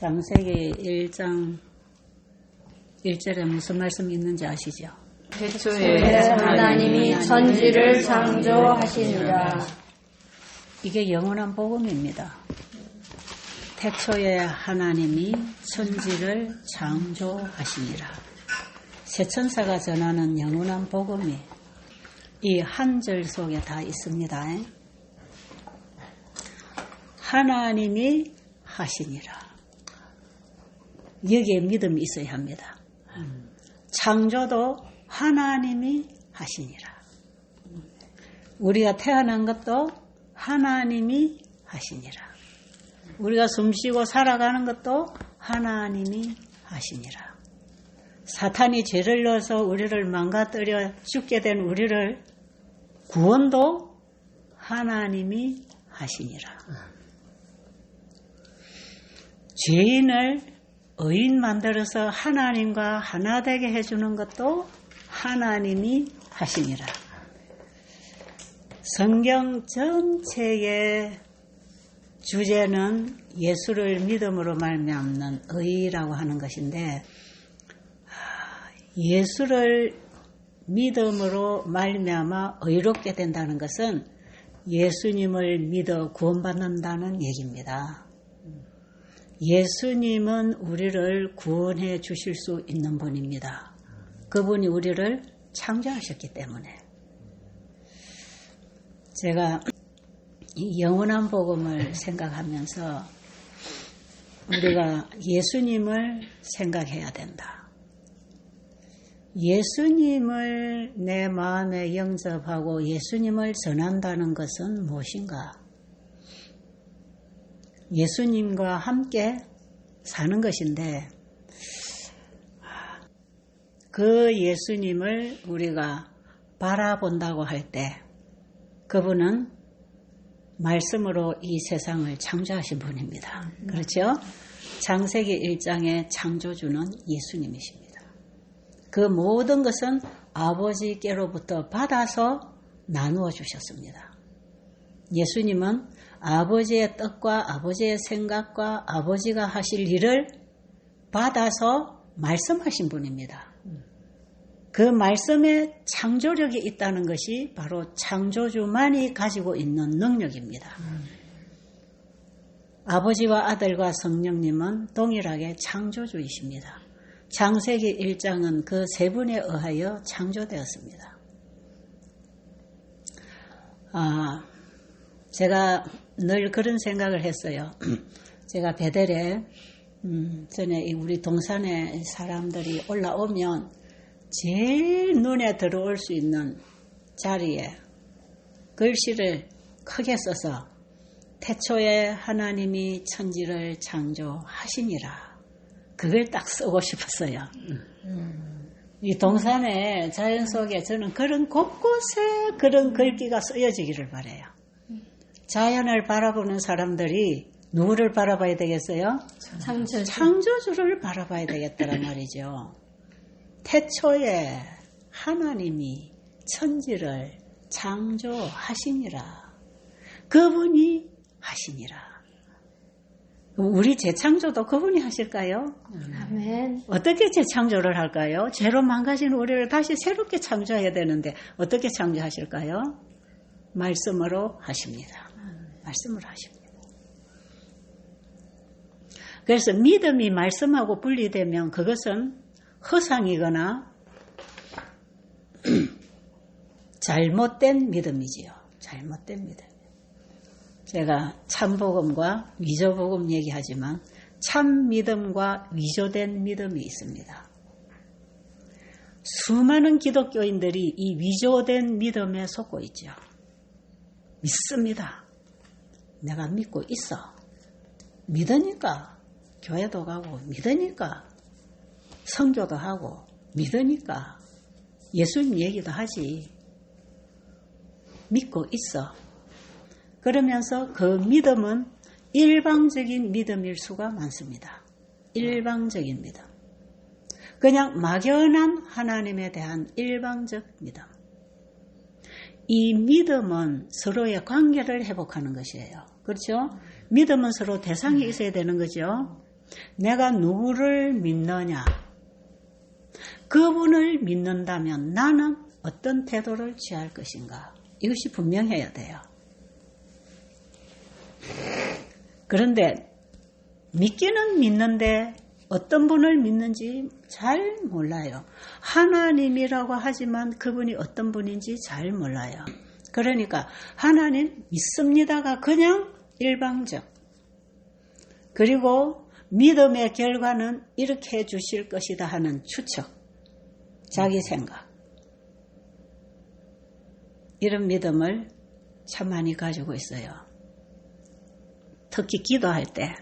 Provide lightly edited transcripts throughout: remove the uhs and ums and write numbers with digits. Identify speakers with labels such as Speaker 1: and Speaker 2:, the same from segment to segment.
Speaker 1: 창세기 1장 1절에 무슨 말씀이 있는지 아시죠?
Speaker 2: 태초에 하나님이 천지를 창조하시니라.
Speaker 1: 이게 영원한 복음입니다. 태초에 하나님이 천지를 창조하시니라. 세천사가 전하는 영원한 복음이 이 한 절 속에 다 있습니다. 하나님이 하시니라. 여기에 믿음이 있어야 합니다. 창조도 하나님이 하시니라. 우리가 태어난 것도 하나님이 하시니라. 우리가 숨쉬고 살아가는 것도 하나님이 하시니라. 사탄이 죄를 넣어서 우리를 망가뜨려 죽게 된 우리를 구원도 하나님이 하시니라. 죄인을 의인 만들어서 하나님과 하나 되게 해주는 것도 하나님이 하시니라. 성경 전체의 주제는 예수를 믿음으로 말미암는 의라고 하는 것인데, 예수를 믿음으로 말미암아 의롭게 된다는 것은 예수님을 믿어 구원받는다는 얘기입니다. 예수님은 우리를 구원해 주실 수 있는 분입니다. 그분이 우리를 창조하셨기 때문에. 제가 이 영원한 복음을 생각하면서 우리가 예수님을 생각해야 된다. 예수님을 내 마음에 영접하고 예수님을 전한다는 것은 무엇인가? 예수님과 함께 사는 것인데, 그 예수님을 우리가 바라본다고 할 때 그분은 말씀으로 이 세상을 창조하신 분입니다. 그렇죠? 창세기 1장의 창조주는 예수님이십니다. 그 모든 것은 아버지께로부터 받아서 나누어 주셨습니다. 예수님은 아버지의 뜻과 아버지의 생각과 아버지가 하실 일을 받아서 말씀하신 분입니다. 그 말씀에 창조력이 있다는 것이 바로 창조주만이 가지고 있는 능력입니다. 아버지와 아들과 성령님은 동일하게 창조주이십니다. 창세기 1장은 그 세 분에 의하여 창조되었습니다. 제가 늘 그런 생각을 했어요. 제가 베델에 전에 우리 동산에 사람들이 올라오면 제일 눈에 들어올 수 있는 자리에 글씨를 크게 써서 태초에 하나님이 천지를 창조하시니라. 그걸 딱 쓰고 싶었어요. 이 동산의 자연 속에 저는 그런 곳곳에 그런 글귀가 쓰여지기를 바라요. 자연을 바라보는 사람들이 누구를 바라봐야 되겠어요? 창조주를 바라봐야 되겠다란 말이죠. 태초에 하나님이 천지를 창조하시니라. 그분이 하시니라. 우리 재창조도 그분이 하실까요?
Speaker 2: 아멘.
Speaker 1: 어떻게 재창조를 할까요? 죄로 망가진 우리를 다시 새롭게 창조해야 되는데 어떻게 창조하실까요? 말씀으로 하십니다. 말씀으로 하십니다. 그래서 믿음이 말씀하고 분리되면 그것은 허상이거나 잘못된 믿음이지요. 잘못된 믿음. 제가 참복음과 위조복음 얘기하지만 참 믿음과 위조된 믿음이 있습니다. 수많은 기독교인들이 이 위조된 믿음에 속고 있죠. 믿습니다. 내가 믿고 있어. 믿으니까 교회도 가고 믿으니까 선교도 하고 믿으니까 예수님 얘기도 하지. 믿고 있어. 그러면서 그 믿음은 일방적인 믿음일 수가 많습니다. 일방적인 믿음. 그냥 막연한 하나님에 대한 일방적 믿음. 이 믿음은 서로의 관계를 회복하는 것이에요. 그렇죠? 믿음은 서로 대상이 있어야 되는 거죠. 내가 누구를 믿느냐? 그분을 믿는다면 나는 어떤 태도를 취할 것인가? 이것이 분명해야 돼요. 그런데 믿기는 믿는데 어떤 분을 믿는지 잘 몰라요. 하나님이라고 하지만 그분이 어떤 분인지 잘 몰라요. 그러니까 하나님 믿습니다가 그냥 일방적. 그리고 믿음의 결과는 이렇게 해 주실 것이다 하는 추측. 자기 생각. 이런 믿음을 참 많이 가지고 있어요. 특히 기도할 때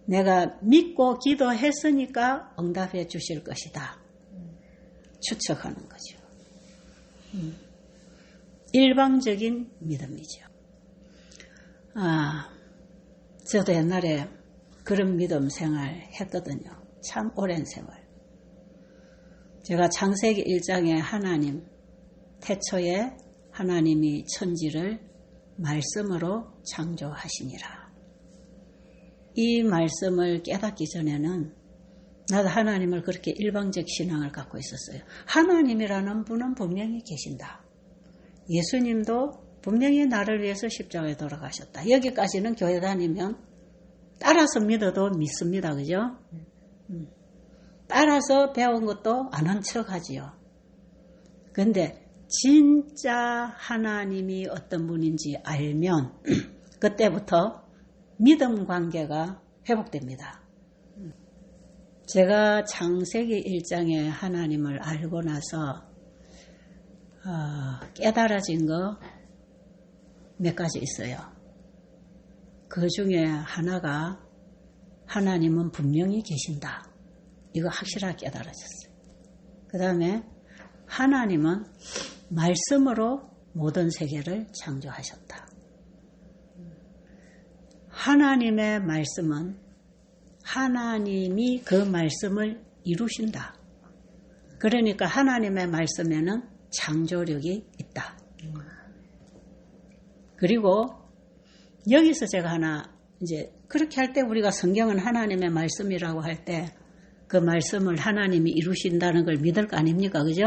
Speaker 1: 내가 믿고 기도했으니까 응답해 주실 것이다. 추측하는 거죠. 일방적인 믿음이죠. 저도 옛날에 그런 믿음 생활 했거든요. 참 오랜 세월. 제가 창세기 1장에 하나님, 태초에 하나님이 천지를 말씀으로 창조하시니라. 이 말씀을 깨닫기 전에는 나도 하나님을 그렇게 일방적 신앙을 갖고 있었어요. 하나님이라는 분은 분명히 계신다. 예수님도 분명히 나를 위해서 십자가에 돌아가셨다. 여기까지는 교회 다니면 따라서 믿어도 믿습니다. 그죠? 따라서 배운 것도 아는 척 하지요. 근데 진짜 하나님이 어떤 분인지 알면 그때부터 믿음 관계가 회복됩니다. 제가 창세기 1장에 하나님을 알고 나서 깨달아진 거 몇 가지 있어요. 그 중에 하나가 하나님은 분명히 계신다. 이거 확실하게 깨달아졌어요. 그 다음에 하나님은 말씀으로 모든 세계를 창조하셨다. 하나님의 말씀은 하나님이 그 말씀을 이루신다. 그러니까 하나님의 말씀에는 창조력이 있다. 그리고 여기서 제가 하나 이제 그렇게 할 때 우리가 성경은 하나님의 말씀이라고 할 때 그 말씀을 하나님이 이루신다는 걸 믿을 거 아닙니까? 그죠?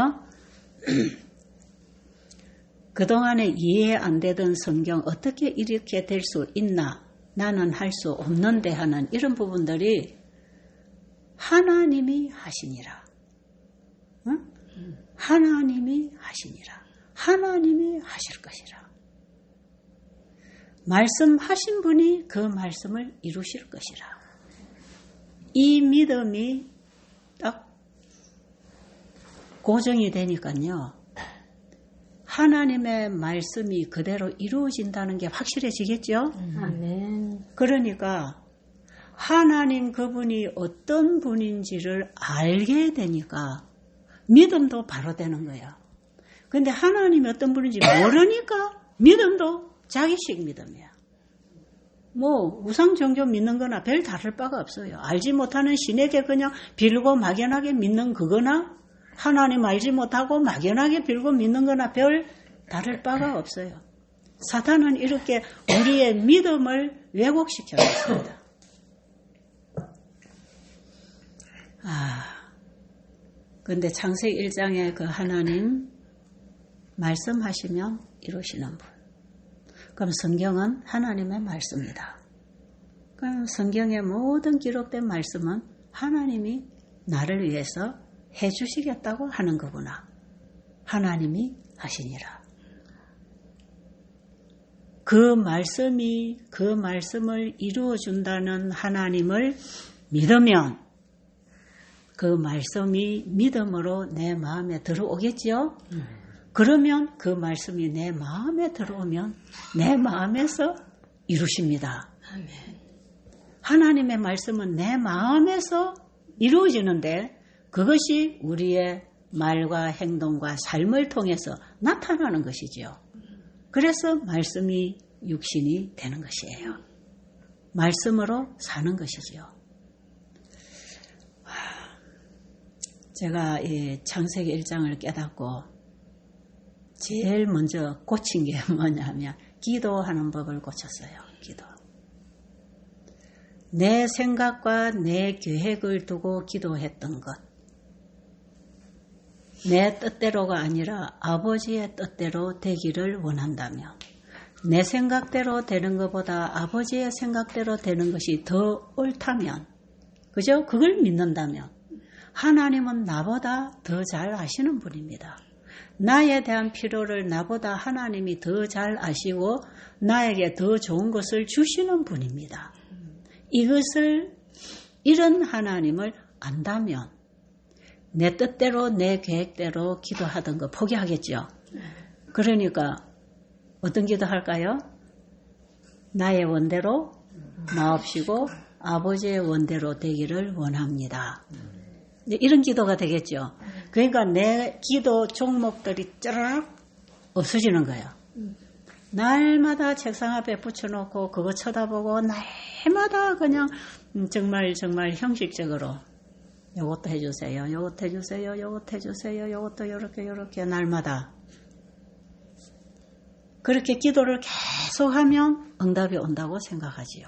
Speaker 1: 그동안에 이해 안 되던 성경 어떻게 이렇게 될 수 있나? 나는 할 수 없는데 하는 이런 부분들이 하나님이 하시니라. 응? 하나님이 하시니라. 하나님이 하실 것이라. 말씀하신 분이 그 말씀을 이루실 것이라. 이 믿음이 딱 고정이 되니까요. 하나님의 말씀이 그대로 이루어진다는 게 확실해지겠죠?
Speaker 2: 아멘.
Speaker 1: 그러니까 하나님 그분이 어떤 분인지를 알게 되니까 믿음도 바로 되는 거야. 근데 하나님이 어떤 분인지 모르니까 믿음도 자기식 믿음이야. 뭐 우상 종교 믿는 거나 별 다를 바가 없어요. 알지 못하는 신에게 그냥 빌고 막연하게 믿는 그거나 하나님 알지 못하고 막연하게 빌고 믿는 거나 별 다를 바가 없어요. 사탄은 이렇게 우리의 믿음을 왜곡시켜 놨습니다. 근데 창세기 1장에 그 하나님 말씀하시면 이루시는 분. 그럼 성경은 하나님의 말씀이다. 그럼 성경의 모든 기록된 말씀은 하나님이 나를 위해서 해주시겠다고 하는 거구나. 하나님이 하시니라. 그 말씀을 이루어준다는 하나님을 믿으면 그 말씀이 믿음으로 내 마음에 들어오겠죠? 그러면 그 말씀이 내 마음에 들어오면 내 마음에서 이루십니다. 아멘. 하나님의 말씀은 내 마음에서 이루어지는데 그것이 우리의 말과 행동과 삶을 통해서 나타나는 것이지요. 그래서 말씀이 육신이 되는 것이에요. 말씀으로 사는 것이지요. 제가 이 창세기 1장을 깨닫고 제일 먼저 고친 게 뭐냐면 기도하는 법을 고쳤어요. 기도. 내 생각과 내 계획을 두고 기도했던 것. 내 뜻대로가 아니라 아버지의 뜻대로 되기를 원한다면, 내 생각대로 되는 것보다 아버지의 생각대로 되는 것이 더 옳다면, 그죠? 그걸 믿는다면 하나님은 나보다 더 잘 아시는 분입니다. 나에 대한 필요를 나보다 하나님이 더 잘 아시고 나에게 더 좋은 것을 주시는 분입니다. 이런 하나님을 안다면 내 뜻대로 내 계획대로 기도하던 거 포기하겠죠. 그러니까 어떤 기도할까요? 나의 원대로 마옵시고 아버지의 원대로 되기를 원합니다. 이런 기도가 되겠죠. 그러니까 내 기도 종목들이 쩌르륵 없어지는 거예요. 날마다 책상 앞에 붙여놓고 그거 쳐다보고 날마다 그냥 정말 형식적으로 요것도 해주세요, 요것도 해주세요, 요것도 해주세요, 요것도 요렇게 날마다 그렇게 기도를 계속하면 응답이 온다고 생각하지요.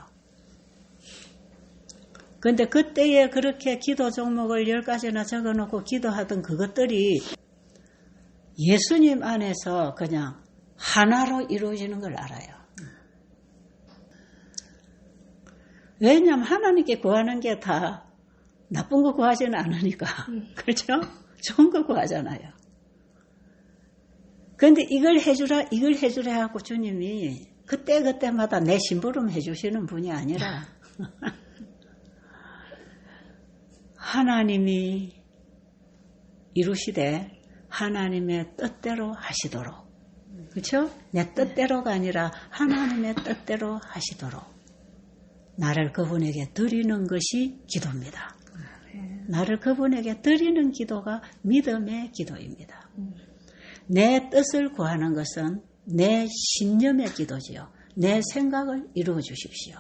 Speaker 1: 그런데 그때에 그렇게 기도 종목을 10가지나 적어놓고 기도하던 그것들이 예수님 안에서 그냥 하나로 이루어지는 걸 알아요. 왜냐하면 하나님께 구하는 게 다 나쁜 거 구하지는 않으니까. 그렇죠? 좋은 거 구하잖아요. 그런데 이걸 해주라 하고 주님이 그때마다 내 심부름 해주시는 분이 아니라 하나님이 이루시되 하나님의 뜻대로 하시도록, 그렇죠? 내 뜻대로가 아니라 하나님의 뜻대로 하시도록 나를 그분에게 드리는 것이 기도입니다. 나를 그분에게 드리는 기도가 믿음의 기도입니다. 내 뜻을 구하는 것은 내 신념의 기도지요. 내 생각을 이루어 주십시오.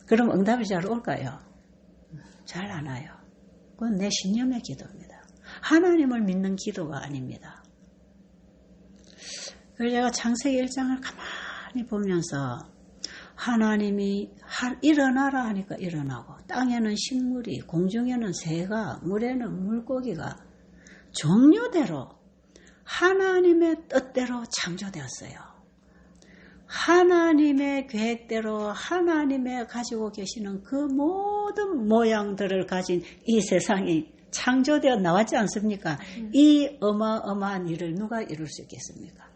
Speaker 1: 그럼 응답이 잘 올까요? 잘 안 와요. 그건 내 신념의 기도입니다. 하나님을 믿는 기도가 아닙니다. 그래서 제가 창세기 1장을 가만히 보면서 하나님이 일어나라 하니까 일어나고, 땅에는 식물이, 공중에는 새가, 물에는 물고기가 종류대로 하나님의 뜻대로 창조되었어요. 하나님의 계획대로 하나님의 가지고 계시는 그 모든 모양들을 가진 이 세상이 창조되어 나왔지 않습니까? 이 어마어마한 일을 누가 이룰 수 있겠습니까?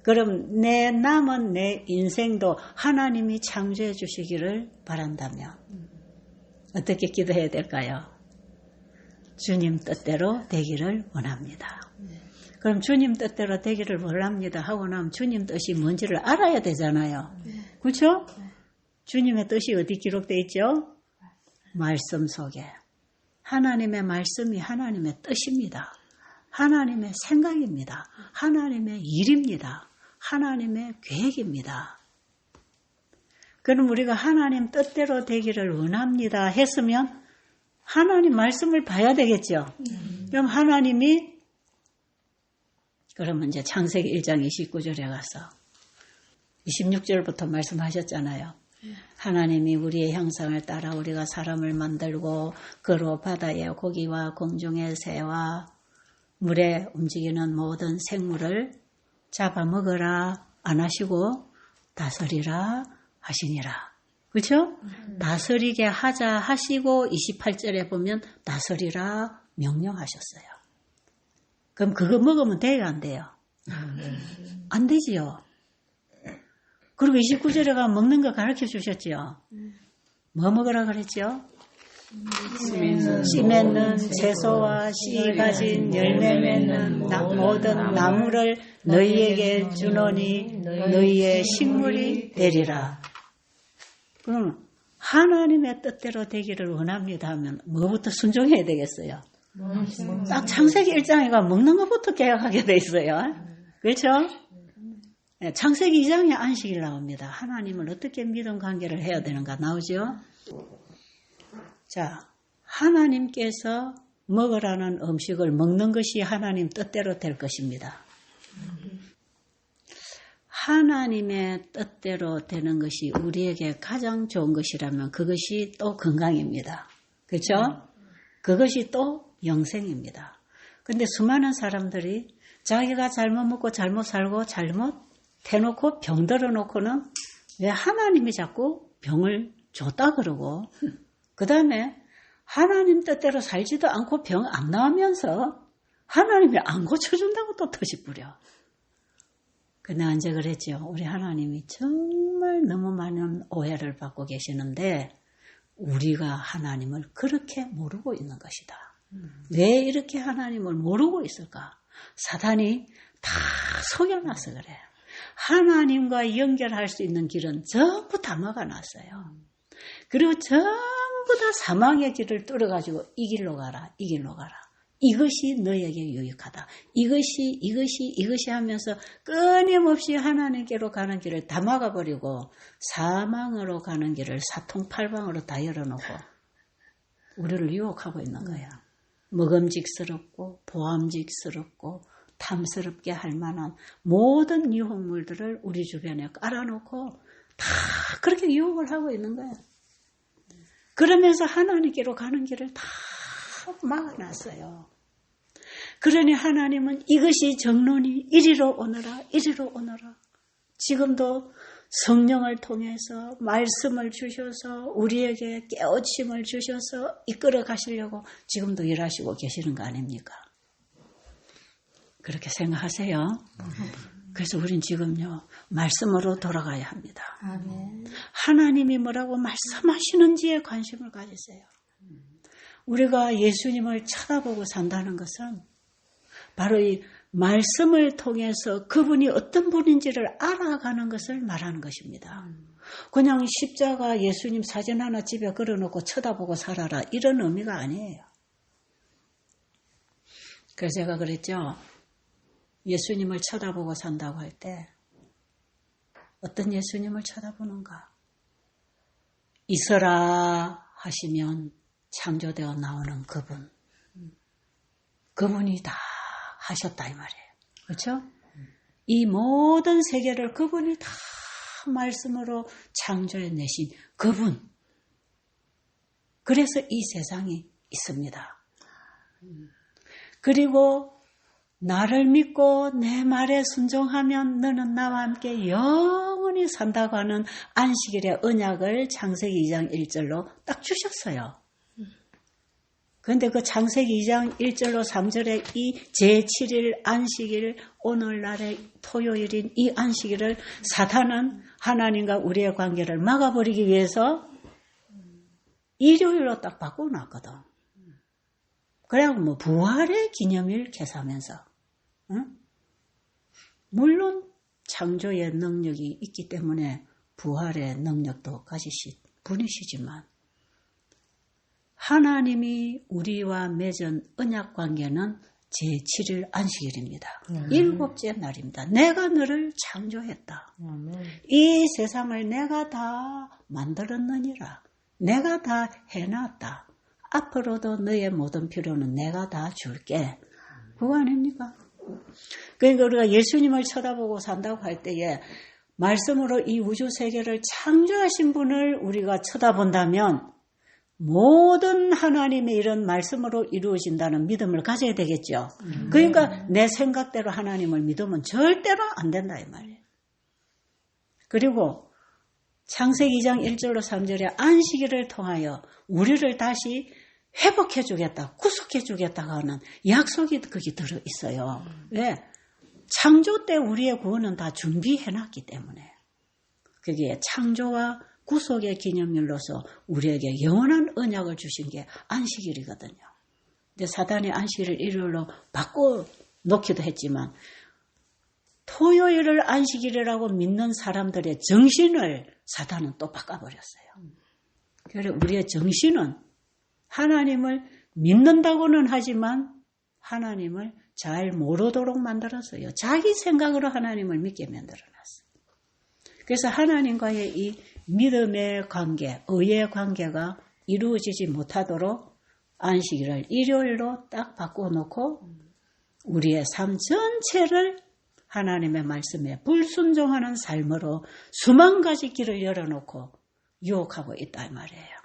Speaker 1: 그럼 내 남은 내 인생도 하나님이 창조해 주시기를 바란다면 어떻게 기도해야 될까요? 주님 뜻대로 되기를 원합니다. 그럼 주님 뜻대로 되기를 원합니다 하고 나면 주님 뜻이 뭔지를 알아야 되잖아요. 그렇죠? 주님의 뜻이 어디 기록되어 있죠? 말씀 속에. 하나님의 말씀이 하나님의 뜻입니다. 하나님의 생각입니다. 하나님의 일입니다. 하나님의 계획입니다. 그럼 우리가 하나님 뜻대로 되기를 원합니다 했으면 하나님 말씀을 봐야 되겠죠. 그럼 하나님이, 그러면 이제 창세기 1장 29절에 가서 26절부터 말씀하셨잖아요. 하나님이 우리의 형상을 따라 우리가 사람을 만들고 그로 바다의 고기와 공중의 새와 물에 움직이는 모든 생물을 잡아먹으라 안 하시고 다스리라 하시니라. 그렇죠? 다스리게 하자 하시고 28절에 보면 다스리라 명령하셨어요. 그럼 그거 먹으면 돼요, 안 돼요? 안 되지요. 그리고 29절에 가면 먹는 거 가르쳐 주셨죠. 뭐 먹으라 그랬죠? 씨 맺는 채소와 씨 가진 열매 맺는 모든 나무를 너희에게 주노니 너희의 식물이 되리라. 그럼 하나님의 뜻대로 되기를 원합니다 하면 뭐부터 순종해야 되겠어요? 딱 창세기 1장에 가 먹는 것부터 계약하게 돼 있어요. 그렇죠? 창세기 2장에 안식일 나옵니다. 하나님을 어떻게 믿음 관계를 해야 되는가 나오죠? 자, 하나님께서 먹으라는 음식을 먹는 것이 하나님 뜻대로 될 것입니다. 하나님의 뜻대로 되는 것이 우리에게 가장 좋은 것이라면 그것이 또 건강입니다. 그렇죠? 그것이 또 영생입니다. 근데 수많은 사람들이 자기가 잘못 먹고 잘못 살고 잘못 해놓고 병들어 놓고는 왜 하나님이 자꾸 병을 줬다 그러고 그 다음에 하나님 뜻대로 살지도 않고 병 안 나오면서 하나님이 안 고쳐준다고 또 터집부려. 근데 언제 그랬죠? 우리 하나님이 정말 너무 많은 오해를 받고 계시는데 우리가 하나님을 그렇게 모르고 있는 것이다. 왜 이렇게 하나님을 모르고 있을까? 사단이 다 속여놔서 그래. 하나님과 연결할 수 있는 길은 전부 다 막아놨어요. 그리고 전부 다 사망의 길을 뚫어가지고 이 길로 가라, 이 길로 가라. 이것이 너에게 유익하다. 이것이 하면서 끊임없이 하나님께로 가는 길을 다 막아버리고 사망으로 가는 길을 사통팔방으로 다 열어놓고 우리를 유혹하고 있는 거야. 먹음직스럽고 보암직스럽고 탐스럽게 할 만한 모든 유혹물들을 우리 주변에 깔아놓고 다 그렇게 유혹을 하고 있는 거야. 그러면서 하나님께로 가는 길을 다 막아놨어요. 그러니 하나님은 이것이 정론이 이리로 오너라, 이리로 오너라. 지금도 성령을 통해서 말씀을 주셔서 우리에게 깨우침을 주셔서 이끌어 가시려고 지금도 일하시고 계시는 거 아닙니까? 그렇게 생각하세요. 그래서 우린 지금요 말씀으로 돌아가야 합니다.
Speaker 2: 아멘.
Speaker 1: 하나님이 뭐라고 말씀하시는지에 관심을 가지세요. 우리가 예수님을 쳐다보고 산다는 것은 바로 이 말씀을 통해서 그분이 어떤 분인지를 알아가는 것을 말하는 것입니다. 그냥 십자가 예수님 사진 하나 집에 걸어놓고 쳐다보고 살아라 이런 의미가 아니에요. 그래서 제가 그랬죠. 예수님을 쳐다보고 산다고 할 때 어떤 예수님을 쳐다보는가? 있어라 하시면 창조되어 나오는 그분. 그분이 다 하셨다 이 말이에요. 그렇죠? 이 모든 세계를 그분이 다 말씀으로 창조해내신 그분. 그래서 이 세상이 있습니다. 그리고 나를 믿고 내 말에 순종하면 너는 나와 함께 영원히 산다고 하는 안식일의 언약을 창세기 2장 1절로 딱 주셨어요. 그런데 그 창세기 2장 1절로 3절에 이 제7일 안식일, 오늘날의 토요일인 이 안식일을 사탄은 하나님과 우리의 관계를 막아버리기 위해서 일요일로 딱 바꿔놨거든. 그래갖고 뭐 부활의 기념일 계산하면서 응? 물론 창조의 능력이 있기 때문에 부활의 능력도 가지신 분이시지만 하나님이 우리와 맺은 언약 관계는 제7일 안식일입니다. 7째 날입니다. 내가 너를 창조했다. 이 세상을 내가 다 만들었느니라. 내가 다 해놨다. 앞으로도 너의 모든 필요는 내가 다 줄게. 그거 아닙니까? 그러니까 우리가 예수님을 쳐다보고 산다고 할 때에 말씀으로 이 우주 세계를 창조하신 분을 우리가 쳐다본다면 모든 하나님의 이런 말씀으로 이루어진다는 믿음을 가져야 되겠죠. 그러니까 내 생각대로 하나님을 믿으면 절대로 안 된다 이 말이에요. 그리고 창세기 2장 1절로 3절에 안식일을 통하여 우리를 다시 회복해 주겠다, 구속해 주겠다고 하는 약속이 거기 들어있어요. 왜? 창조 때 우리의 구원은 다 준비해놨기 때문에 그게 창조와 구속의 기념일로서 우리에게 영원한 언약을 주신 게 안식일이거든요. 근데 사단이 안식일을 일요일로 바꿔놓기도 했지만 토요일을 안식일이라고 믿는 사람들의 정신을 사단은 또 바꿔버렸어요. 그래서 우리의 정신은 하나님을 믿는다고는 하지만 하나님을 잘 모르도록 만들었어요. 자기 생각으로 하나님을 믿게 만들어놨어요. 그래서 하나님과의 이 믿음의 관계, 의의 관계가 이루어지지 못하도록 안식일을 일요일로 딱 바꿔놓고 우리의 삶 전체를 하나님의 말씀에 불순종하는 삶으로 수만 가지 길을 열어놓고 유혹하고 있다 이 말이에요.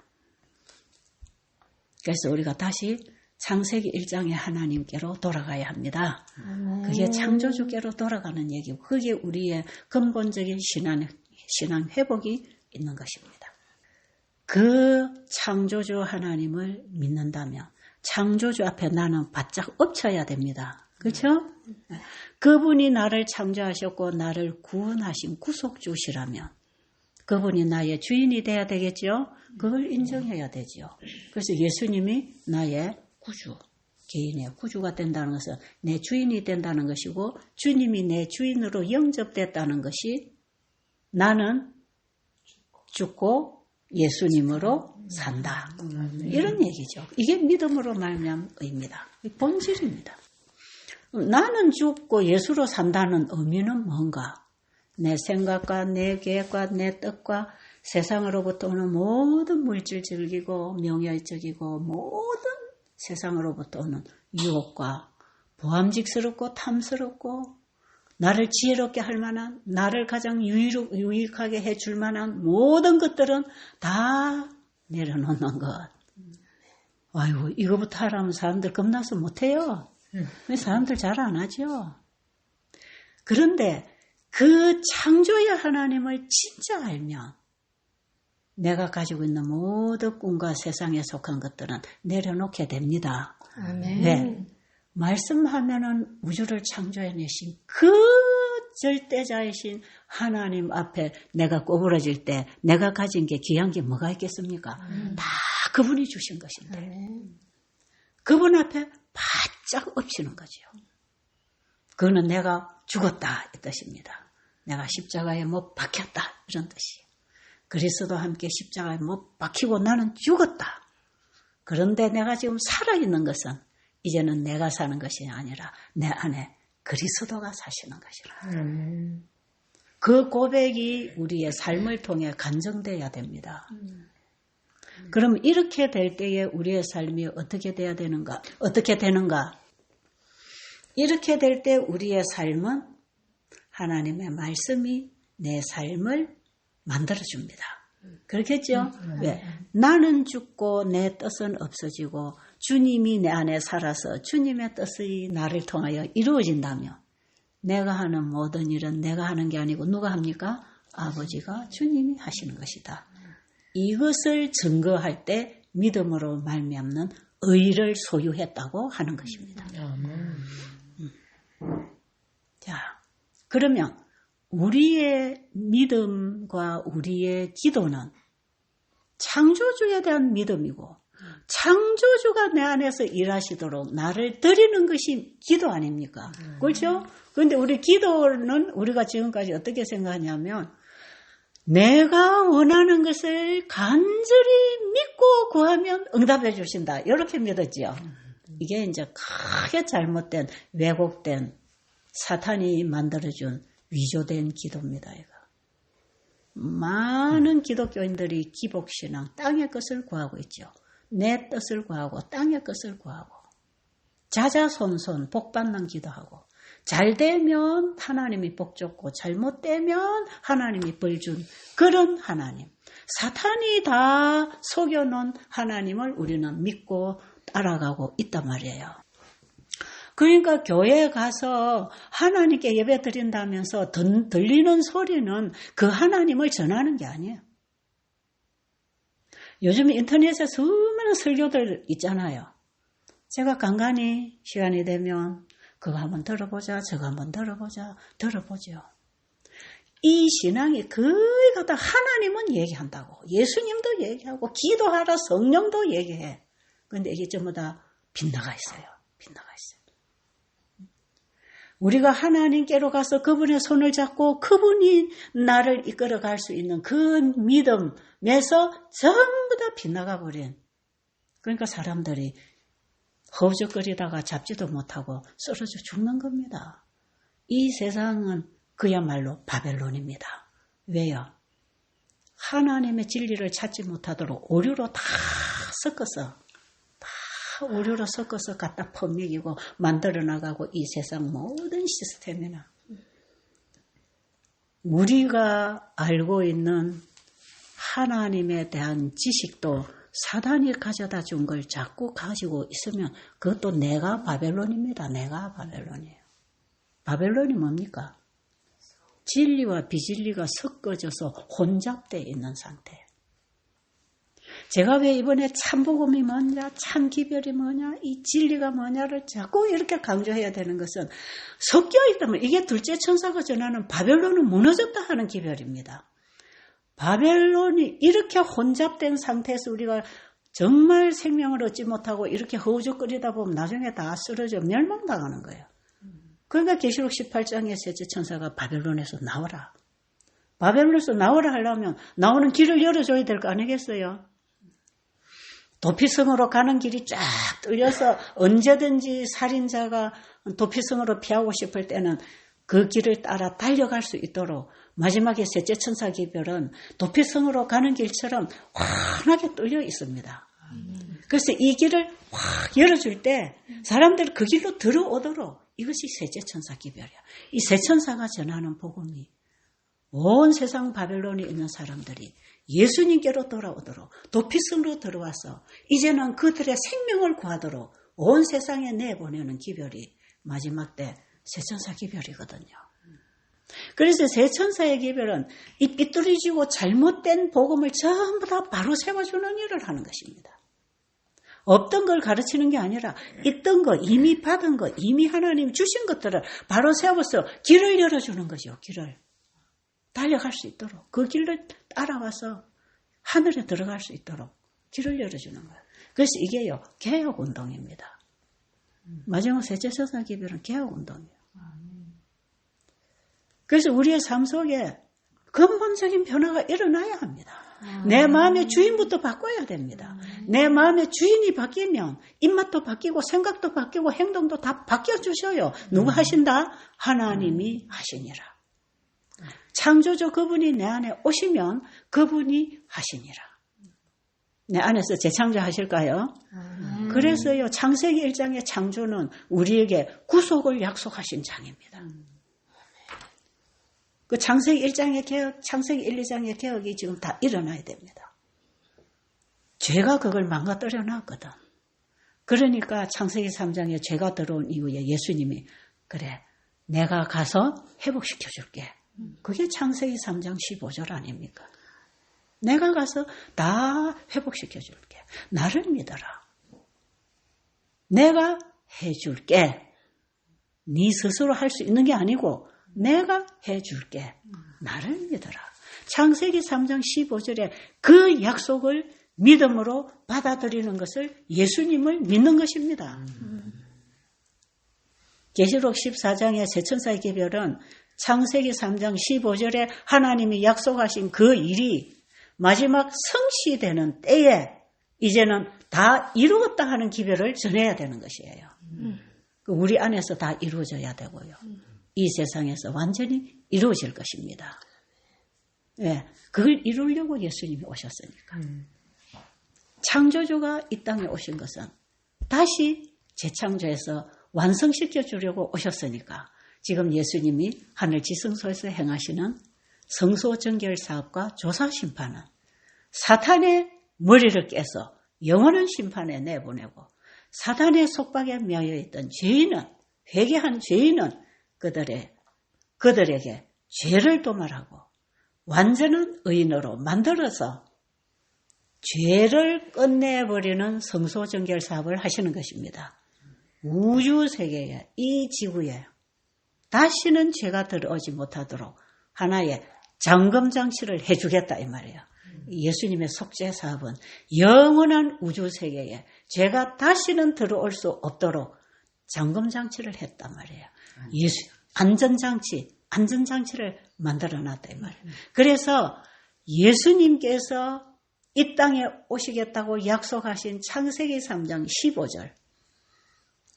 Speaker 1: 그래서 우리가 다시 창세기 1장의 하나님께로 돌아가야 합니다. 그게 창조주께로 돌아가는 얘기고 그게 우리의 근본적인 신앙 회복이 있는 것입니다. 그 창조주 하나님을 믿는다면 창조주 앞에 나는 바짝 엎쳐야 됩니다. 그렇죠? 그분이 나를 창조하셨고 나를 구원하신 구속주시라면 그분이 나의 주인이 돼야 되겠죠? 그걸 인정해야 되죠. 그래서 예수님이 나의 구주, 개인의 구주가 된다는 것은 내 주인이 된다는 것이고 주님이 내 주인으로 영접됐다는 것이 나는 죽고 예수님으로 산다. 이런 얘기죠. 이게 믿음으로 말미암은 의미다. 본질입니다. 나는 죽고 예수로 산다는 의미는 뭔가? 내 생각과 내 계획과 내 뜻과 세상으로부터 오는 모든 물질적이고 명예적이고 모든 세상으로부터 오는 유혹과 보암직스럽고 탐스럽고 나를 지혜롭게 할 만한 나를 가장 유익하게 해줄 만한 모든 것들은 다 내려놓는 것. 아이고 이거부터 하라면 사람들 겁나서 못해요. 왜 사람들 잘 안 하죠. 그런데 그 창조의 하나님을 진짜 알면 내가 가지고 있는 모든 꿈과 세상에 속한 것들은 내려놓게 됩니다.
Speaker 2: 아멘.
Speaker 1: 네. 말씀하면은 우주를 창조해내신 그 절대자이신 하나님 앞에 내가 꼬부러질 때 내가 가진 게 귀한 게 뭐가 있겠습니까? 다 그분이 주신 것인데 그분 앞에 바짝 엎치는 거죠. 그거는 내가 죽었다 이 뜻입니다. 내가 십자가에 못 박혔다 이런 뜻이에요. 그리스도 함께 십자가에 못 박히고 나는 죽었다. 그런데 내가 지금 살아있는 것은 이제는 내가 사는 것이 아니라 내 안에 그리스도가 사시는 것이라. 그 고백이 우리의 삶을 통해 간증돼야 됩니다. 그럼 이렇게 될 때에 우리의 삶이 어떻게 돼야 되는가? 어떻게 되는가? 이렇게 될 때 우리의 삶은 하나님의 말씀이 내 삶을 만들어줍니다. 그렇겠죠? 왜? 나는 죽고 내 뜻은 없어지고 주님이 내 안에 살아서 주님의 뜻이 나를 통하여 이루어진다면 내가 하는 모든 일은 내가 하는 게 아니고 누가 합니까? 아버지가 주님이 하시는 것이다. 이것을 증거할 때 믿음으로 말미암는 의를 소유했다고 하는 것입니다. 자, 그러면 우리의 믿음과 우리의 기도는 창조주에 대한 믿음이고 창조주가 내 안에서 일하시도록 나를 드리는 것이 기도 아닙니까? 그렇죠? 그런데 우리 기도는 우리가 지금까지 어떻게 생각하냐면 내가 원하는 것을 간절히 믿고 구하면 응답해 주신다. 이렇게 믿었지요. 이게 이제 크게 잘못된 왜곡된 사탄이 만들어준 위조된 기도입니다. 이거. 많은 기독교인들이 기복신앙, 땅의 것을 구하고 있죠. 내 뜻을 구하고 땅의 것을 구하고 자자손손 복받는 기도하고 잘 되면 하나님이 복 줬고 잘못되면 하나님이 벌 준 그런 하나님. 사탄이 다 속여놓은 하나님을 우리는 믿고 따라가고 있단 말이에요. 그러니까 교회에 가서 하나님께 예배 드린다면서 들리는 소리는 그 하나님을 전하는 게 아니에요. 요즘 인터넷에 수많은 설교들 있잖아요. 제가 간간히 시간이 되면 그거 한번 들어보자, 저거 한번 들어보죠. 이 신앙이 거의 다 하나님은 얘기한다고. 예수님도 얘기하고, 기도하라 성령도 얘기해. 그런데 이게 전부 다 빗나가 있어요. 우리가 하나님께로 가서 그분의 손을 잡고 그분이 나를 이끌어 갈 수 있는 그 믿음에서 전부 다 빗나가 버린. 그러니까 사람들이 허우적거리다가 잡지도 못하고 쓰러져 죽는 겁니다. 이 세상은 그야말로 바벨론입니다. 왜요? 하나님의 진리를 찾지 못하도록 오류로 다 섞어서 갖다 퍼먹이고 만들어 나가고 이 세상 모든 시스템이나 우리가 알고 있는 하나님에 대한 지식도 사단이 가져다 준 걸 자꾸 가지고 있으면 그것도 내가 바벨론입니다. 내가 바벨론이에요. 바벨론이 뭡니까? 진리와 비진리가 섞어져서 혼잡되어 있는 상태. 제가 왜 이번에 참복음이 뭐냐, 참기별이 뭐냐, 이 진리가 뭐냐를 자꾸 이렇게 강조해야 되는 것은 섞여 있다면 이게 둘째 천사가 전하는 바벨론은 무너졌다 하는 기별입니다. 바벨론이 이렇게 혼잡된 상태에서 우리가 정말 생명을 얻지 못하고 이렇게 허우적거리다 보면 나중에 다 쓰러져 멸망당하는 거예요. 그러니까 계시록 18장의 셋째 천사가 바벨론에서 나오라. 바벨론에서 나오라 하려면 나오는 길을 열어줘야 될 거 아니겠어요? 도피성으로 가는 길이 쫙 뚫려서 언제든지 살인자가 도피성으로 피하고 싶을 때는 그 길을 따라 달려갈 수 있도록 마지막에 셋째 천사 기별은 도피성으로 가는 길처럼 환하게 뚫려 있습니다. 그래서 이 길을 확 열어줄 때 사람들이 그 길로 들어오도록 이것이 셋째 천사 기별이야. 이 세 천사가 전하는 복음이 온 세상 바벨론에 있는 사람들이 예수님께로 돌아오도록 도피성으로 들어와서 이제는 그들의 생명을 구하도록 온 세상에 내보내는 기별이 마지막 때 세 천사 기별이거든요. 그래서 세 천사의 기별은 이 삐뚤어지고 잘못된 복음을 전부 다 바로 세워주는 일을 하는 것입니다. 없던 걸 가르치는 게 아니라 있던 거, 이미 받은 거, 이미 하나님 주신 것들을 바로 세워서 길을 열어주는 거죠. 길을. 달려갈 수 있도록. 그 길을 따라와서 하늘에 들어갈 수 있도록 길을 열어주는 거예요. 그래서 이게요, 개혁운동입니다. 마지막 셋째 천사 기별은 개혁운동이에요. 그래서 우리의 삶 속에 근본적인 변화가 일어나야 합니다. 내 마음의 주인부터 바꿔야 됩니다. 내 마음의 주인이 바뀌면 입맛도 바뀌고 생각도 바뀌고 행동도 다 바뀌어주셔요. 누가 하신다? 하나님이 하시니라. 창조주 그분이 내 안에 오시면 그분이 하시니라. 내 안에서 재창조하실까요? 그래서요, 창세기 1장의 창조는 우리에게 구속을 약속하신 장입니다. 그 창세기 1장의 개혁, 창세기 1, 2장의 개혁이 지금 다 일어나야 됩니다. 죄가 그걸 망가뜨려 놨거든. 그러니까 창세기 3장에 죄가 들어온 이후에 예수님이 그래, 내가 가서 회복시켜 줄게. 그게 창세기 3장 15절 아닙니까? 내가 가서 다 회복시켜 줄게. 나를 믿어라. 내가 해줄게. 네 스스로 할 수 있는 게 아니고 내가 해줄게. 나를 믿어라. 창세기 3장 15절에 그 약속을 믿음으로 받아들이는 것을 예수님을 믿는 것입니다. 계시록 14장의 세 천사의 기별은 창세기 3장 15절에 하나님이 약속하신 그 일이 마지막 성취되는 때에 이제는 다 이루었다 하는 기별을 전해야 되는 것이에요. 우리 안에서 다 이루어져야 되고요. 이 세상에서 완전히 이루어질 것입니다. 네, 그걸 이루려고 예수님이 오셨으니까. 창조주가 이 땅에 오신 것은 다시 재창조해서 완성시켜 주려고 오셨으니까 지금 예수님이 하늘 지성소에서 행하시는 성소정결 사업과 조사 심판은 사탄의 머리를 깨서 영원한 심판에 내보내고 사탄의 속박에 매여 있던 죄인은, 회개한 죄인은 그들에게 죄를 도말하고 완전한 의인으로 만들어서 죄를 끝내버리는 성소정결 사업을 하시는 것입니다. 우주 세계에, 이 지구에 다시는 죄가 들어오지 못하도록 하나의 잠금장치를 해주겠다 이 말이에요. 예수님의 속죄 사업은 영원한 우주 세계에 죄가 다시는 들어올 수 없도록 잠금장치를 했단 말이에요. 안전장치를 만들어놨다 이 말이에요. 그래서 예수님께서 이 땅에 오시겠다고 약속하신 창세기 3장 15절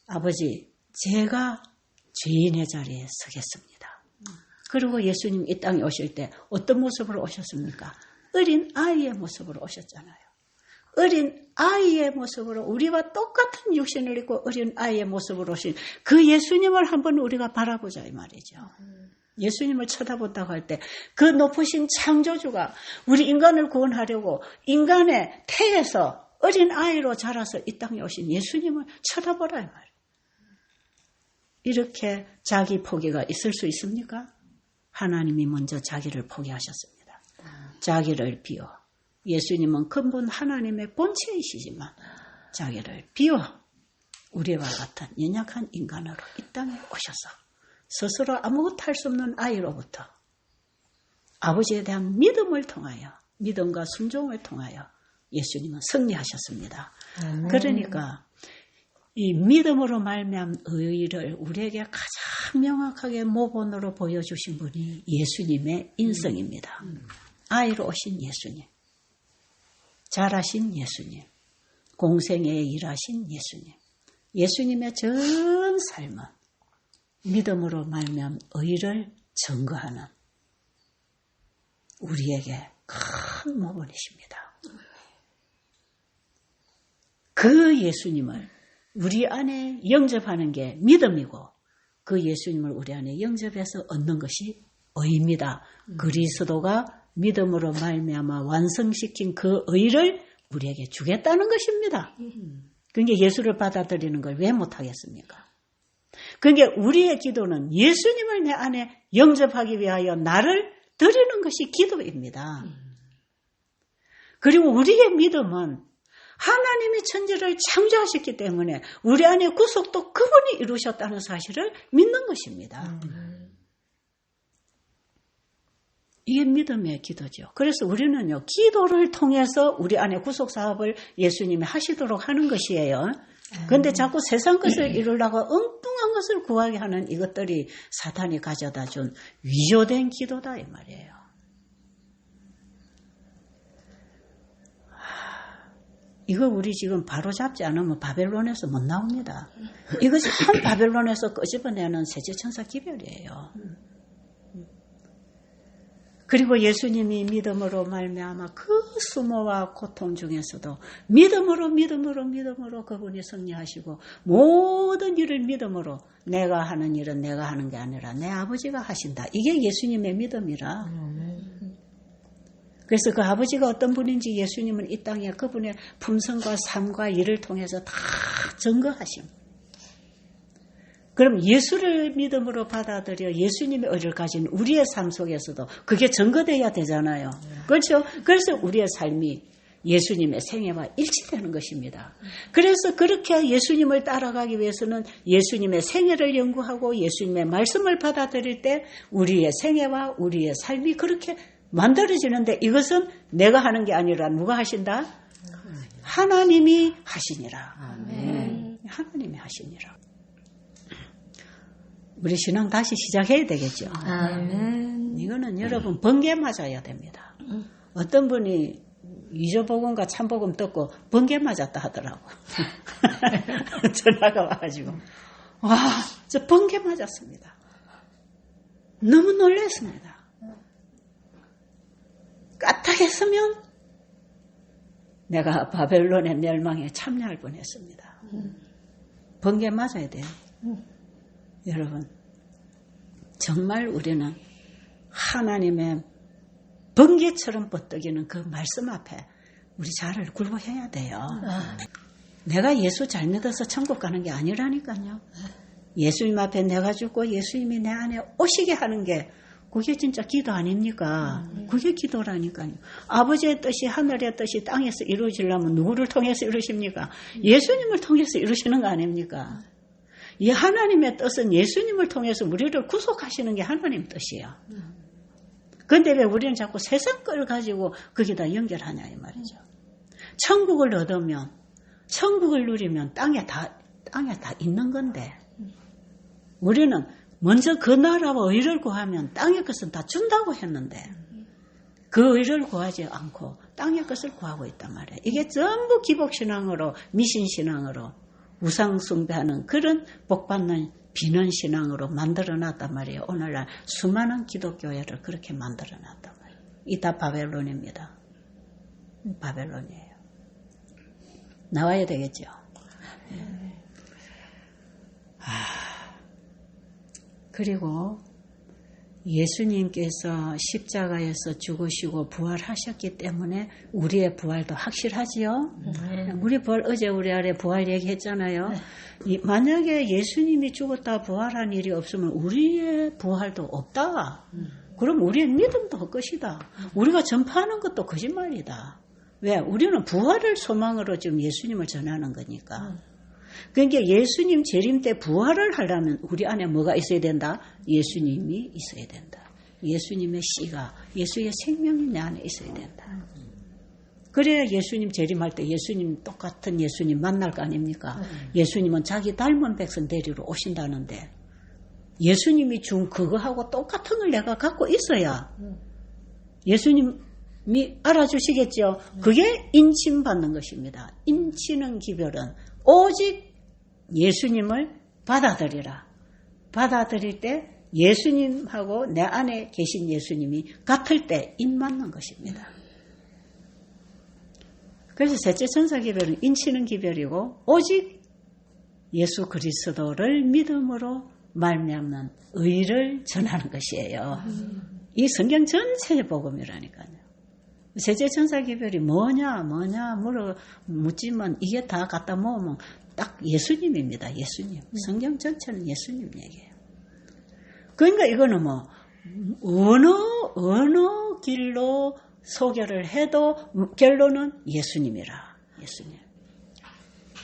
Speaker 1: 아버지, 제가 죄인의 자리에 서겠습니다. 그리고 예수님 이 땅에 오실 때 어떤 모습으로 오셨습니까? 어린 아이의 모습으로 오셨잖아요. 어린 아이의 모습으로 우리와 똑같은 육신을 입고 어린 아이의 모습으로 오신 그 예수님을 한번 우리가 바라보자 이 말이죠. 예수님을 쳐다본다고 할 때 그 높으신 창조주가 우리 인간을 구원하려고 인간의 태에서 어린 아이로 자라서 이 땅에 오신 예수님을 쳐다보라 이 말이에요. 이렇게 자기 포기가 있을 수 있습니까? 하나님이 먼저 자기를 포기하셨습니다. 자기를 비워. 예수님은 근본 하나님의 본체이시지만 자기를 비워 우리와 같은 연약한 인간으로 이 땅에 오셔서 스스로 아무것도 할 수 없는 아이로부터 아버지에 대한 믿음을 통하여 믿음과 순종을 통하여 예수님은 승리하셨습니다. 그러니까 이 믿음으로 말미암은 의를 우리에게 가장 명확하게 모본으로 보여주신 분이 예수님의 인성입니다. 아이로 오신 예수님, 잘하신 예수님, 공생에 일하신 예수님, 예수님의 전 삶은 믿음으로 말미암은 의를 증거하는 우리에게 큰 모본이십니다. 그 예수님을 우리 안에 영접하는 게 믿음이고 그 예수님을 우리 안에 영접해서 얻는 것이 의입니다. 그리스도가 믿음으로 말미암아 완성시킨 그 의를 우리에게 주겠다는 것입니다. 그러니까 예수를 받아들이는 걸 왜 못하겠습니까? 그러니까 우리의 기도는 예수님을 내 안에 영접하기 위하여 나를 드리는 것이 기도입니다. 그리고 우리의 믿음은 하나님이 천지를 창조하셨기 때문에 우리 안에 구속도 그분이 이루셨다는 사실을 믿는 것입니다. 이게 믿음의 기도죠. 그래서 우리는요, 기도를 통해서 우리 안에 구속 사업을 예수님이 하시도록 하는 것이에요. 그런데 자꾸 세상 것을 이루려고 엉뚱한 것을 구하게 하는 이것들이 사탄이 가져다 준 위조된 기도다 이 말이에요. 이거 우리 지금 바로 잡지 않으면 바벨론에서 못 나옵니다. 이것이 한 바벨론에서 끄집어내는 세제천사 기별이에요. 그리고 예수님이 믿음으로 말미암아 그 수모와 고통 중에서도 믿음으로 그분이 승리하시고 모든 일을 믿음으로 내가 하는 일은 내가 하는 게 아니라 내 아버지가 하신다. 이게 예수님의 믿음이라. 그래서 그 아버지가 어떤 분인지 예수님은 이 땅에 그분의 품성과 삶과 일을 통해서 다 증거하심. 그럼 예수를 믿음으로 받아들여 예수님의 의를 가진 우리의 삶 속에서도 그게 증거되어야 되잖아요. 그렇죠? 그래서 우리의 삶이 예수님의 생애와 일치되는 것입니다. 그래서 그렇게 예수님을 따라가기 위해서는 예수님의 생애를 연구하고 예수님의 말씀을 받아들일 때 우리의 생애와 우리의 삶이 그렇게 만들어지는데 이것은 내가 하는 게 아니라 누가 하신다? 하나님이 하시니라. 아멘. 하나님이 하시니라. 우리 신앙 다시 시작해야 되겠죠. 아멘. 이거는 여러분 번개 맞아야 됩니다. 어떤 분이 위조복음과 참복음 듣고 번개 맞았다 하더라고. 전화가 와가지고 와, 저 번개 맞았습니다. 너무 놀랐습니다. 까딱했으면 내가 바벨론의 멸망에 참여할 뻔했습니다. 번개 맞아야 돼요. 여러분, 정말 우리는 하나님의 번개처럼 뻗어기는 그 말씀 앞에 우리 자를 굴복해야 돼요. 내가 예수 잘 믿어서 천국 가는 게 아니라니까요. 예수님 앞에 내가 죽고 예수님이 내 안에 오시게 하는 게 그게 진짜 기도 아닙니까? 그게 기도라니까요. 아버지의 뜻이 하늘의 뜻이 땅에서 이루어지려면 누구를 통해서 이루십니까? 예수님을 통해서 이루시는 거 아닙니까? 이 하나님의 뜻은 예수님을 통해서 우리를 구속하시는 게 하나님 뜻이에요. 그런데 왜 우리는 자꾸 세상 걸 가지고 거기다 연결하냐 이 말이죠. 천국을 얻으면, 천국을 누리면 땅에 다 있는 건데 우리는 먼저 그 나라와 의를 구하면 땅의 것은 다 준다고 했는데 그 의를 구하지 않고 땅의 것을 구하고 있단 말이에요. 이게 전부 기복신앙으로 미신신앙으로 우상숭배하는 그런 복받는 비는신앙으로 만들어놨단 말이에요. 오늘날 수많은 기독교회를 그렇게 만들어놨단 말이에요. 이 다 바벨론입니다. 바벨론이에요. 나와야 되겠죠. 그리고 예수님께서 십자가에서 죽으시고 부활하셨기 때문에 우리의 부활도 확실하지요. 우리 부활, 어제 우리 아래 부활 얘기했잖아요. 만약에 예수님이 죽었다 부활한 일이 없으면 우리의 부활도 없다. 그럼 우리의 믿음도 헛것이다. 우리가 전파하는 것도 거짓말이다. 왜? 우리는 부활을 소망으로 지금 예수님을 전하는 거니까. 그러니까 예수님 재림 때 부활을 하려면 우리 안에 뭐가 있어야 된다? 예수님이 있어야 된다. 예수님의 씨가, 예수의 생명이 내 안에 있어야 된다. 그래야 예수님 재림할 때 예수님 똑같은 예수님 만날 거 아닙니까? 예수님은 자기 닮은 백성 데리러 오신다는데 예수님이 준 그거하고 똑같은 걸 내가 갖고 있어야 예수님이 알아주시겠죠. 그게 인침받는 것입니다. 인치는 기별은 오직 예수님을 받아들이라. 받아들일 때 예수님하고 내 안에 계신 예수님이 같을 때 인맞는 것입니다. 그래서 셋째 천사 기별은 인치는 기별이고 오직 예수 그리스도를 믿음으로 말미암는 의를 전하는 것이에요. 이 성경 전체의 복음이라니까요. 셋째 천사 기별이 뭐냐 묻지만 이게 다 갖다 모으면 딱 예수님입니다. 예수님. 성경 전체는 예수님 얘기예요. 그러니까 이거는 뭐 어느 길로 소개를 해도 결론은 예수님이라. 예수님.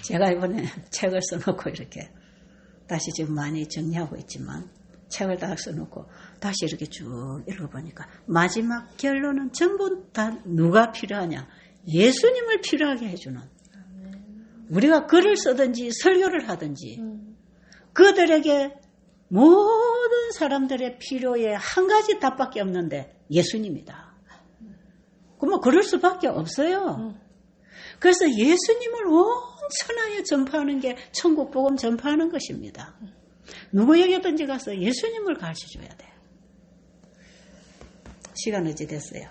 Speaker 1: 제가 이번에 책을 써놓고 이렇게 다시 지금 많이 정리하고 있지만 책을 다 써놓고 다시 이렇게 쭉 읽어보니까 마지막 결론은 전부 다 누가 필요하냐? 예수님을 필요하게 해주는. 우리가 글을 쓰든지 설교를 하든지 그들에게 모든 사람들의 필요에 한 가지 답밖에 없는데 예수님이다. 그러면 그럴 수밖에 없어요. 그래서 예수님을 온 천하에 전파하는 게 천국 복음 전파하는 것입니다. 누구에게든지 가서 예수님을 가르쳐줘야 돼요. 시간 어찌 됐어요?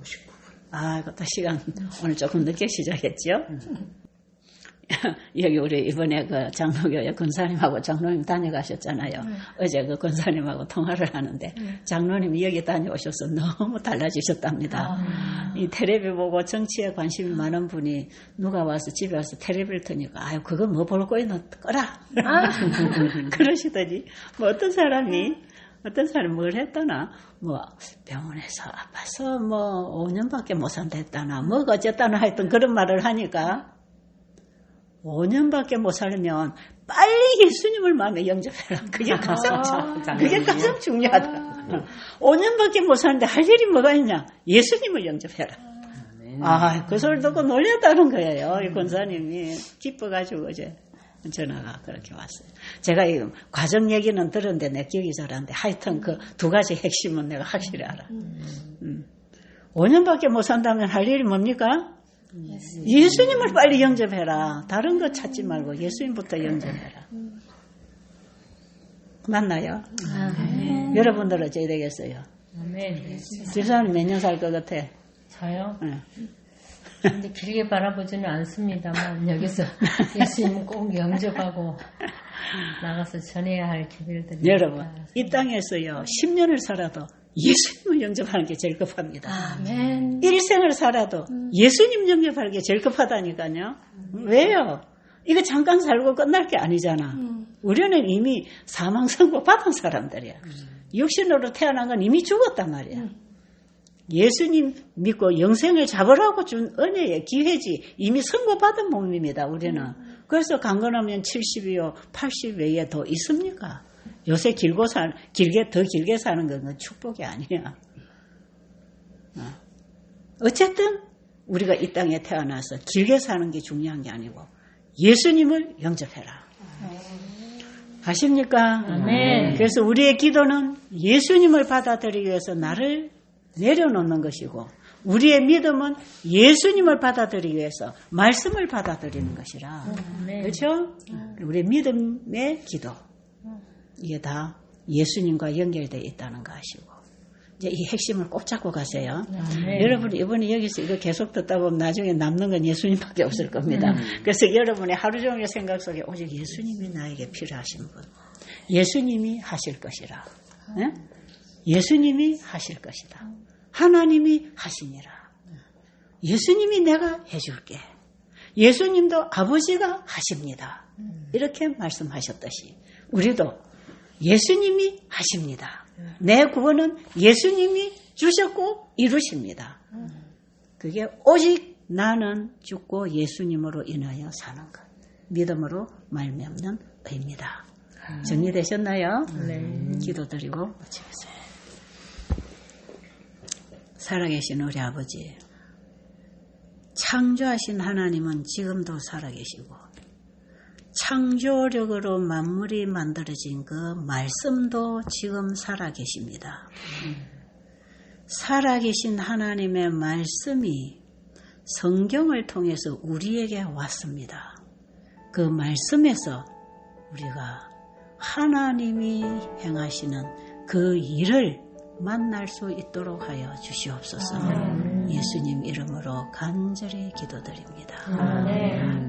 Speaker 1: 59분. 이것도 시간 오늘 조금 늦게 시작했죠? 여기 우리 이번에 그 장로교회 권사님하고 장로님 다녀가셨잖아요. 어제 그 권사님하고 통화를 하는데 장로님이 여기 다녀오셔서 너무 달라지셨답니다. 이 텔레비 보고 정치에 관심이 많은 분이 누가 와서 집에 와서 텔레비를 트니까 그거 뭐 볼 거야 너 꺼라. 그러시더니 뭐 어떤 사람이 뭘 했다나 뭐 병원에서 아파서 뭐 5년밖에 못 산다 했다나 뭐가 어쨌다나 하여튼 그런 말을 하니까 5년밖에 못 살면 빨리 예수님을 마음에 영접해라. 그게 가장 중요하다. 5년밖에 못 사는데 할 일이 뭐가 있냐? 예수님을 영접해라. 그 소리 듣고 놀렸다는 거예요. 이 권사님이 기뻐가지고 어제 전화가 그렇게 왔어요. 제가 이 과정 얘기는 들었는데 내 기억이 잘 안 돼. 하여튼 그 두 가지 핵심은 내가 확실히 알아. 5년밖에 못 산다면 할 일이 뭡니까? 예수님을 빨리 영접해라. 다른 거 찾지 말고 예수님부터 영접해라. 맞나요? 여러분들 어찌 되겠어요? 집사님 몇 년 살 것 같아?
Speaker 3: 저요? 근데 길게 바라보지는 않습니다만 여기서 예수님 꼭 영접하고 나가서 전해야 할 기별들이
Speaker 1: 여러분 이 땅에서요 10년을 살아도 예수님을 영접하는 게 제일 급합니다.
Speaker 2: 아멘.
Speaker 1: 일생을 살아도 예수님 영접하는 게 제일 급하다니까요. 왜요? 이거 잠깐 살고 끝날 게 아니잖아. 우리는 이미 사망 선고 받은 사람들이야. 육신으로 태어난 건 이미 죽었단 말이야. 예수님 믿고 영생을 잡으라고 준 은혜의 기회지 이미 선고받은 몸입니다. 우리는. 그래서 강건하면 70이요 80 외에 더 있습니까? 요새 더 길게 사는 건 축복이 아니야. 어쨌든 우리가 이 땅에 태어나서 길게 사는 게 중요한 게 아니고 예수님을 영접해라. 아십니까?
Speaker 3: 아멘.
Speaker 1: 그래서 우리의 기도는 예수님을 받아들이기 위해서 나를 내려놓는 것이고 우리의 믿음은 예수님을 받아들이기 위해서 말씀을 받아들이는 것이라. 그렇죠? 우리의 믿음의 기도. 이게 다 예수님과 연결되어 있다는 거 아시고 이제 이 핵심을 꼭 잡고 가세요. 여러분 이번에 여기서 이거 계속 듣다 보면 나중에 남는 건 예수님밖에 없을 겁니다. 그래서 여러분의 하루 종일 생각 속에 오직 예수님이 나에게 필요하신 분, 예수님이 하실 것이라. 네? 예수님이 하실 것이다. 하나님이 하시니라. 예수님이 내가 해줄게. 예수님도 아버지가 하십니다. 이렇게 말씀하셨듯이 우리도 예수님이 하십니다. 내 구원은 예수님이 주셨고 이루십니다. 그게 오직 나는 죽고 예수님으로 인하여 사는 것. 믿음으로 말미암는 의입니다. 정리되셨나요?
Speaker 3: 네.
Speaker 1: 기도드리고 마치겠습니다. 살아계신 우리 아버지, 창조하신 하나님은 지금도 살아계시고 창조력으로 만물이 만들어진 그 말씀도 지금 살아계십니다. 살아계신 하나님의 말씀이 성경을 통해서 우리에게 왔습니다. 그 말씀에서 우리가 하나님이 행하시는 그 일을 만날 수 있도록 하여 주시옵소서. 예수님 이름으로 간절히 기도드립니다.
Speaker 2: 아멘.